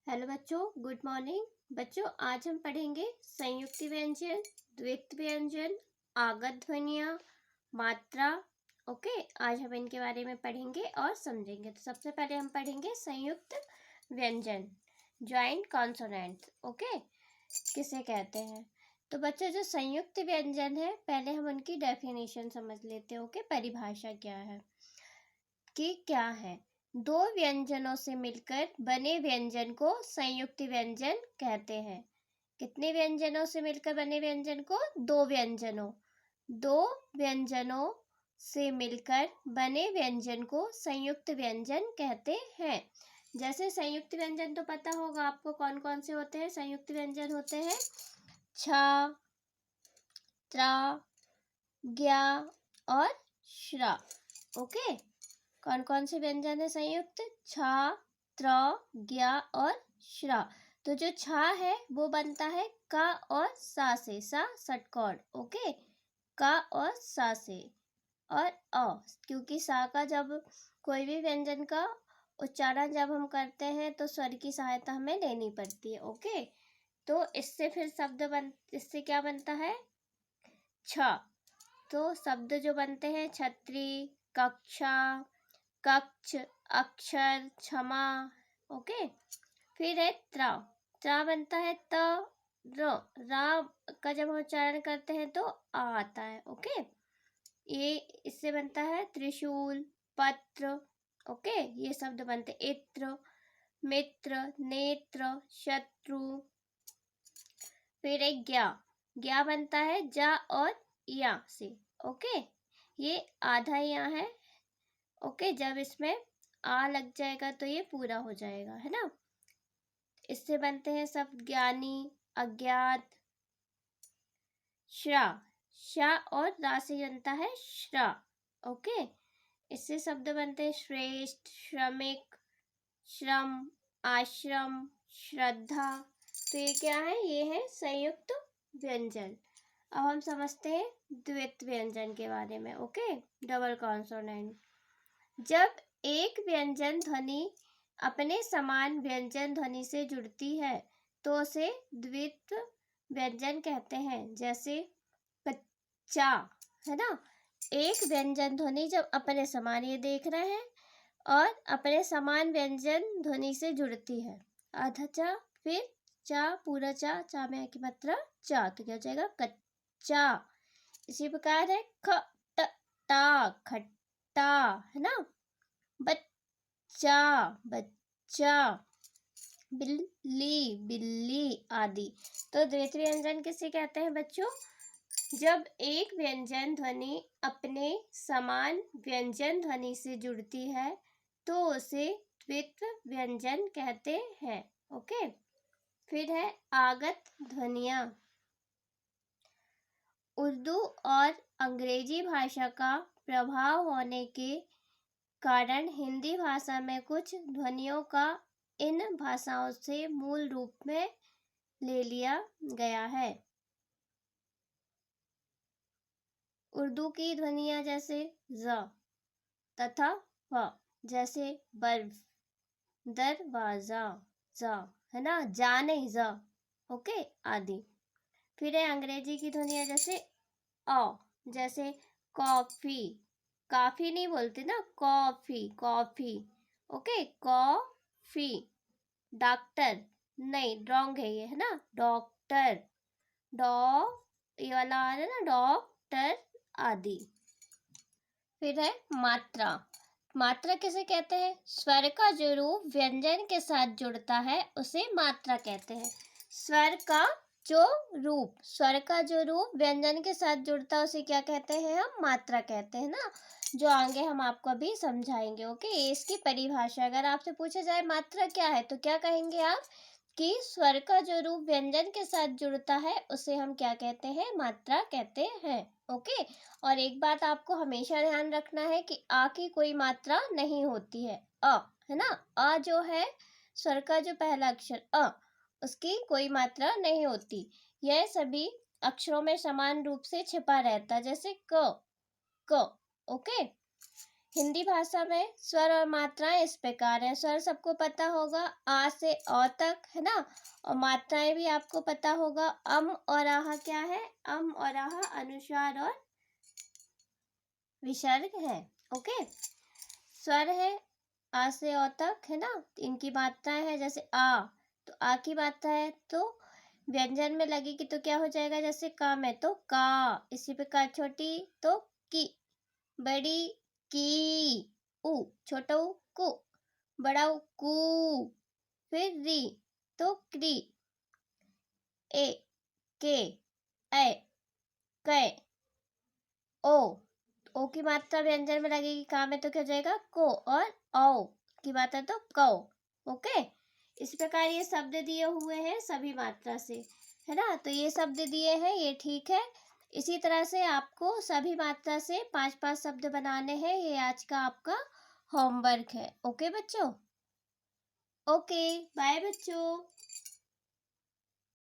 Hello बच्चों, good morning. बच्चों, आज हम पढ़ेंगे संयुक्त व्यंजन, द्वित्व व्यंजन, आगत ध्वनियाँ, मात्रा। ओके, आज हम इनके बारे में पढ़ेंगे और समझेंगे। तो सबसे पहले हम पढ़ेंगे संयुक्त व्यंजन, ज्वाइंट कॉन्सोनेंट्स। ओके, किसे कहते हैं? तो बच्चों, जो संयुक्त व्यंजन है, पहले हम उनकी डेफिनेशन समझ लेते हैं। ओके, परिभाषा क्या है कि क्या है। दो व्यंजनों से मिलकर बने व्यंजन को संयुक्त व्यंजन कहते हैं। कितने व्यंजनों से मिलकर बने व्यंजन को? दो व्यंजनों से मिलकर बने व्यंजन को संयुक्त व्यंजन कहते हैं। जैसे संयुक्त व्यंजन तो पता होगा आपको कौन कौन से होते हैं। संयुक्त व्यंजन होते हैं छ, त्रा, ज्ञा और श्रा। ओके, कौन कौन से व्यंजन है संयुक्त? छ, त्र, ज्ञा और श्रा। तो जो छ है वो बनता है क और सा से, सा षटकोण। ओके, क और सा से। और अ, क्योंकि सा का जब कोई भी व्यंजन का उच्चारण जब हम करते हैं तो स्वर की सहायता हमें लेनी पड़ती है। ओके, तो इससे फिर इससे क्या बनता है? छ। तो शब्द जो बनते हैं छतरी, कक्षा, कक्ष, अक्षर, क्षमा। ओके, फिर है त्रा। त्रा बनता है त, र। रा का जब हम उच्चारण करते हैं तो आ आता है। ओके, ये इससे बनता है त्रिशूल, पत्र। ओके, ये शब्द बनते इत्र, मित्र, नेत्र, शत्रु। फिर एक ज्ञा। ज्ञा बनता है जा और या से। ओके, ये आधा या है। ओके, जब इसमें आ लग जाएगा तो ये पूरा हो जाएगा, है ना। इससे बनते हैं शब्द ज्ञानी, अज्ञात। श्रा, शा और रा से बनता है श्रा। ओके, इससे शब्द बनते हैं श्रेष्ठ, श्रमिक, श्रम, आश्रम, श्रद्धा। तो ये क्या है? ये है संयुक्त व्यंजन। अब हम समझते हैं द्वित्व व्यंजन के बारे में। Okay, double consonant. जब एक व्यंजन ध्वनि अपने समान व्यंजन ध्वनि से जुड़ती है तो उसे द्वित्व व्यंजन कहते हैं। जैसे कच्चा, है ना। एक व्यंजन ध्वनि जब अपने समान, ये देख रहे हैं, और अपने समान व्यंजन ध्वनि से जुड़ती है। आधा चा, फिर चा, पूरा चा, चा में की मात्रा चा, तो क्या हो जाएगा? कच्चा। इसी प्रकार है ख, ट, टा, खट्टा, है ना। बच्चा, बच्चा, बिल्ली, बिल्ली आदि। तो द्वित्व व्यंजन किसे कहते हैं बच्चों? जब एक व्यंजन ध्वनि अपने समान व्यंजन ध्वनि से जुड़ती है तो उसे द्वित्व व्यंजन कहते हैं। ओके, फिर है आगत ध्वनियाँ। उर्दू और अंग्रेजी भाषा का प्रभाव होने के कारण हिंदी भाषा में कुछ ध्वनियों का इन भाषाओं से मूल रूप में ले लिया गया है। उर्दू की ध्वनियाँ जैसे ज तथा व, जैसे बर्फ, दरवाजा, जा, है ना, जा नहीं ज। ओके, आदि। फिर है अंग्रेजी की ध्वनियाँ जैसे अ, जैसे कॉफी, काफी नहीं बोलते ना, coffee, coffee. Okay, coffee. Doctor, नहीं, रॉन्ग है ये, है ना, डॉक्टर, डॉ, ये वाला आ रहा है ना, डॉक्टर आदि। फिर है मात्रा। मात्रा किसे कहते हैं? स्वर का जो रूप व्यंजन के साथ जुड़ता है उसे मात्रा कहते हैं। स्वर का जो रूप व्यंजन के साथ जुड़ता है उसे क्या कहते हैं? हम मात्रा कहते हैं ना, जो आगे हम आपको अभी समझाएंगे। ओके, इसकी परिभाषा अगर आपसे पूछा जाए मात्रा क्या है तो क्या कहेंगे आप? कि स्वर का जो रूप व्यंजन के साथ जुड़ता है उसे हम क्या कहते हैं? मात्रा कहते हैं। ओके, और एक बात आपको हमेशा ध्यान रखना है कि आ की कोई मात्रा नहीं होती है। अ, है ना, अ जो है स्वर का जो पहला अक्षर अ, उसकी कोई मात्रा नहीं होती। यह सभी अक्षरों में समान रूप से छिपा रहता है, जैसे क, क। ओके, हिंदी भाषा में स्वर और मात्राएं इस प्रकार हैं। स्वर सबको पता होगा, आ से अ तक, है ना। और मात्राएं भी आपको पता होगा। अम और आह क्या है? अम और आह अनुस्वार और विसर्ग है। ओके, स्वर है आ से अ तक, है ना। इनकी मात्राएं है, जैसे आ, तो आ की मात्रा है तो व्यंजन में लगेगी तो क्या हो जाएगा? जैसे का में तो का। इसी प्रकार छोटी तो की, बड़ी की, उ, छोटा उ कु, बड़ा उ कु, फिर री तो क्री, ए, के, ए, कै, ओ। ओ की मात्रा व्यंजन में लगेगी का में तो क्या हो जाएगा? को, और औ की मात्रा तो कौ। ओके, इस प्रकार ये शब्द दिए हुए हैं सभी मात्रा से, है ना। तो ये शब्द दिए हैं, ये ठीक है। इसी तरह से आपको सभी मात्रा से 5-5 शब्द बनाने हैं। ये आज का आपका होमवर्क है। ओके बच्चों, ओके बाय बच्चों।